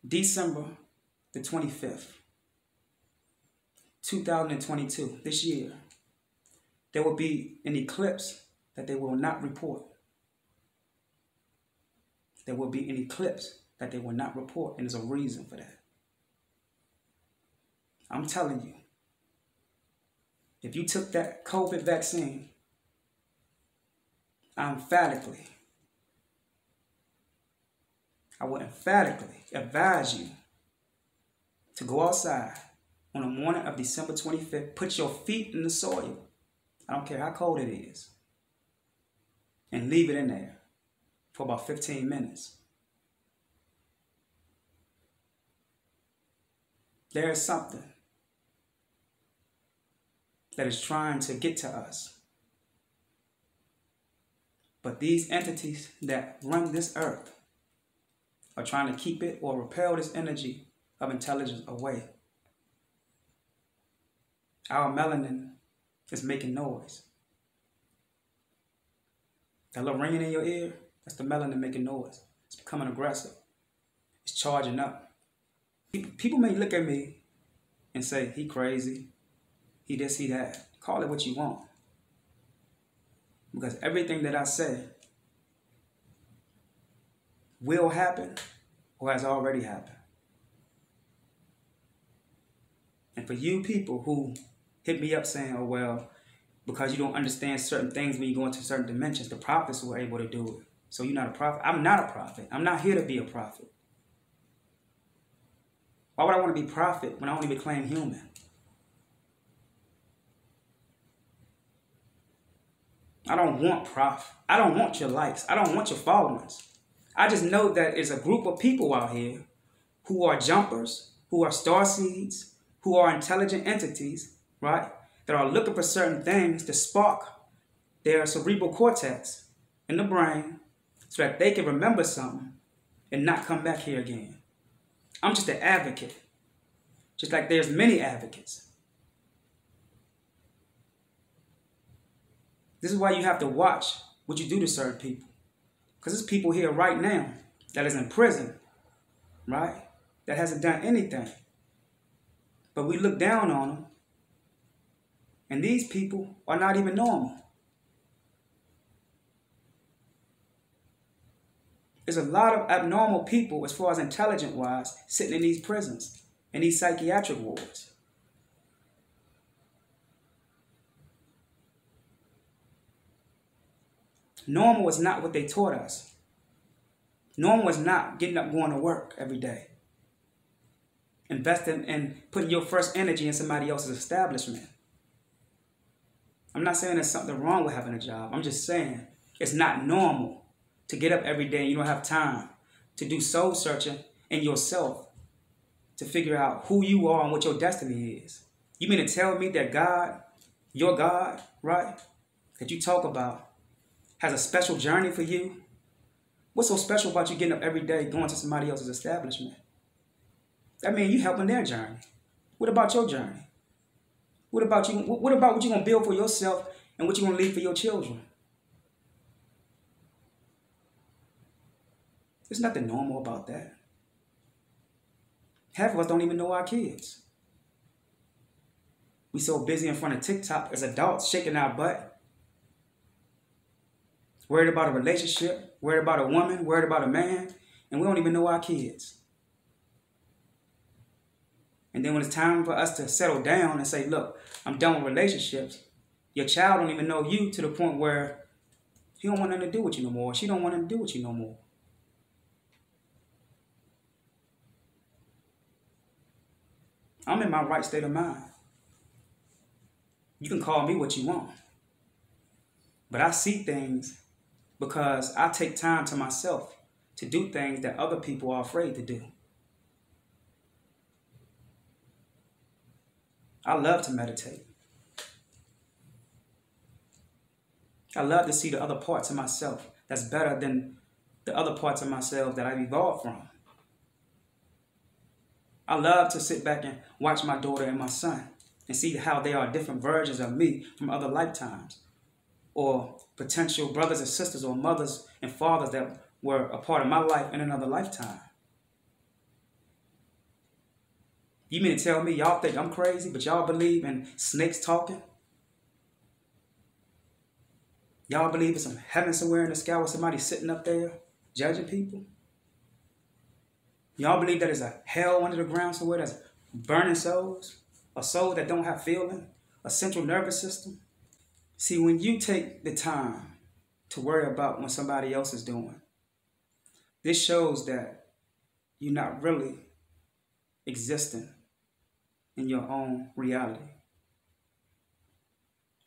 December the 25th, 2022, this year, there will be an eclipse that they will not report. There will be an eclipse that they will not report, and there's a reason for that. I'm telling you, if you took that COVID vaccine, I would emphatically advise you to go outside on the morning of December 25th, put your feet in the soil, I don't care how cold it is, and leave it in there for about 15 minutes. There is something that is trying to get to us. But these entities that run this earth are trying to keep it or repel this energy of intelligence away. Our melanin is making noise. That little ringing in your ear, that's the melanin making noise. It's becoming aggressive. It's charging up. People may look at me and say, he crazy, he this, he that. Call it what you want. Because everything that I say will happen or has already happened. And for you people who hit me up saying, oh, well, because you don't understand certain things when you go into certain dimensions, the prophets were able to do it. So you're not a prophet. I'm not a prophet. I'm not here to be a prophet. Why would I want to be prophet when I only became human? I don't want prophet. I don't want your likes. I don't want your followings. I just know that it's a group of people out here who are jumpers, who are starseeds, who are intelligent entities, right? That are looking for certain things to spark their cerebral cortex in the brain so that they can remember something and not come back here again. I'm just an advocate, just like there's many advocates. This is why you have to watch what you do to certain people. Because there's people here right now that is in prison, right? That hasn't done anything. But we look down on them. And these people are not even normal. There's a lot of abnormal people, as far as intelligent-wise, sitting in these prisons, in these psychiatric wards. Normal is not what they taught us. Normal is not getting up, going to work every day. Investing and putting your first energy in somebody else's establishment. I'm not saying there's something wrong with having a job. I'm just saying it's not normal to get up every day and you don't have time to do soul searching in yourself to figure out who you are and what your destiny is. You mean to tell me that God, your God, right, that you talk about, has a special journey for you? What's so special about you getting up every day going to somebody else's establishment? That means you helping their journey. What about your journey? What about you? What about what you're going to build for yourself and what you're going to leave for your children? There's nothing normal about that. Half of us don't even know our kids. We so busy in front of TikTok as adults shaking our butt. Worried about a relationship, worried about a woman, worried about a man, and we don't even know our kids. And then when it's time for us to settle down and say, look, I'm done with relationships, your child don't even know you to the point where he don't want nothing to do with you no more. She don't want nothing to do with you no more. I'm in my right state of mind. You can call me what you want. But I see things because I take time to myself to do things that other people are afraid to do. I love to meditate. I love to see the other parts of myself that's better than the other parts of myself that I've evolved from. I love to sit back and watch my daughter and my son and see how they are different versions of me from other lifetimes, or potential brothers and sisters or mothers and fathers that were a part of my life in another lifetime. You mean to tell me y'all think I'm crazy, but y'all believe in snakes talking? Y'all believe in some heaven somewhere in the sky with somebody sitting up there judging people? Y'all believe that there's a hell under the ground somewhere that's burning souls? A soul that don't have feeling? A central nervous system? See, when you take the time to worry about what somebody else is doing, this shows that you're not really existing in your own reality.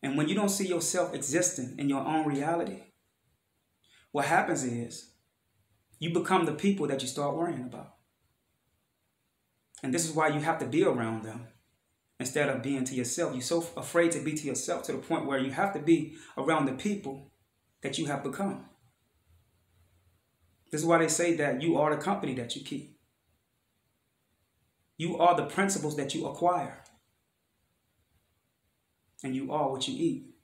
And when you don't see yourself existing in your own reality, what happens is you become the people that you start worrying about. And this is why you have to be around them instead of being to yourself. You're so afraid to be to yourself to the point where you have to be around the people that you have become. This is why they say that you are the company that you keep. You are the principles that you acquire. And you are what you eat.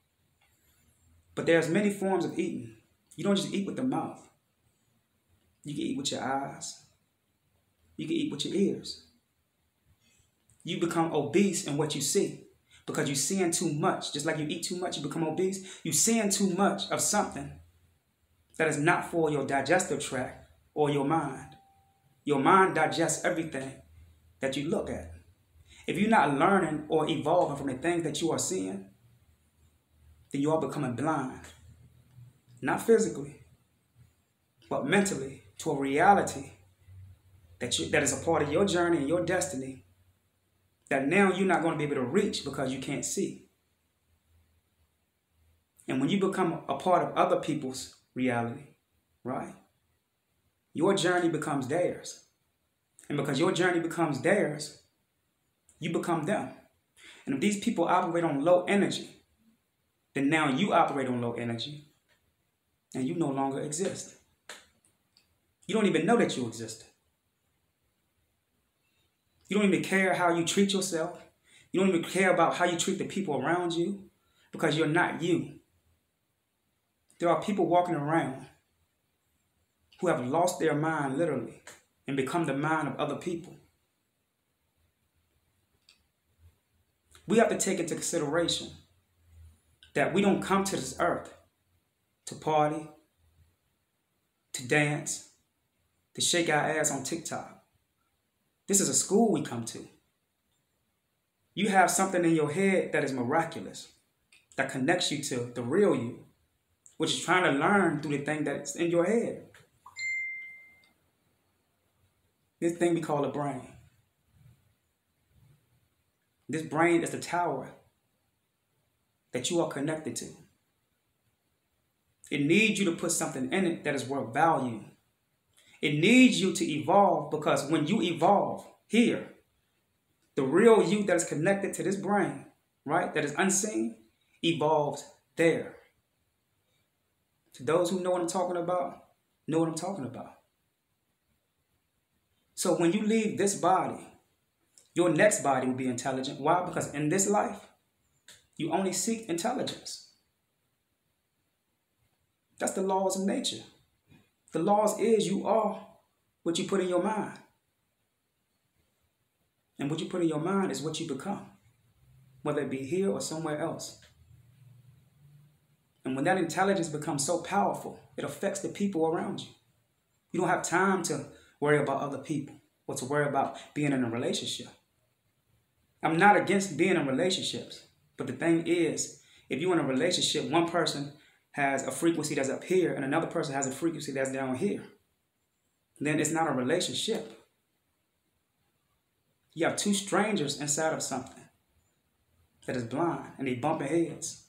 But there's many forms of eating. You don't just eat with the mouth. You can eat with your eyes. You can eat with your ears. You become obese in what you see because you're seeing too much. Just like you eat too much, you become obese. You're seeing too much of something that is not for your digestive tract or your mind. Your mind digests everything that you look at. If you're not learning or evolving from the things that you are seeing, then you are becoming blind. Not physically, but mentally to a reality that is a part of your journey and your destiny that now you're not going to be able to reach because you can't see. And when you become a part of other people's reality, right, your journey becomes theirs. And because your journey becomes theirs, you become them. And if these people operate on low energy, then now you operate on low energy and you no longer exist. You don't even know that you exist. You don't even care how you treat yourself. You don't even care about how you treat the people around you because you're not you. There are people walking around who have lost their mind literally and become the mind of other people. We have to take into consideration that we don't come to this earth to party, to dance, to shake our ass on TikTok. This is a school we come to. You have something in your head that is miraculous, that connects you to the real you, which is trying to learn through the thing that's in your head. This thing we call a brain. This brain is the tower that you are connected to. It needs you to put something in it that is worth value. It needs you to evolve because when you evolve here, the real you that is connected to this brain, right, that is unseen, evolves there. To those who know what I'm talking about, know what I'm talking about. So when you leave this body, your next body will be intelligent. Why? Because in this life, you only seek intelligence. That's the laws of nature. The laws is you are what you put in your mind. And what you put in your mind is what you become, whether it be here or somewhere else. And when that intelligence becomes so powerful, it affects the people around you. You don't have time to worry about other people or to worry about being in a relationship. I'm not against being in relationships, but the thing is, if you're in a relationship, one person has a frequency that's up here and another person has a frequency that's down here, then it's not a relationship. You have two strangers inside of something that is blind and they bumping heads.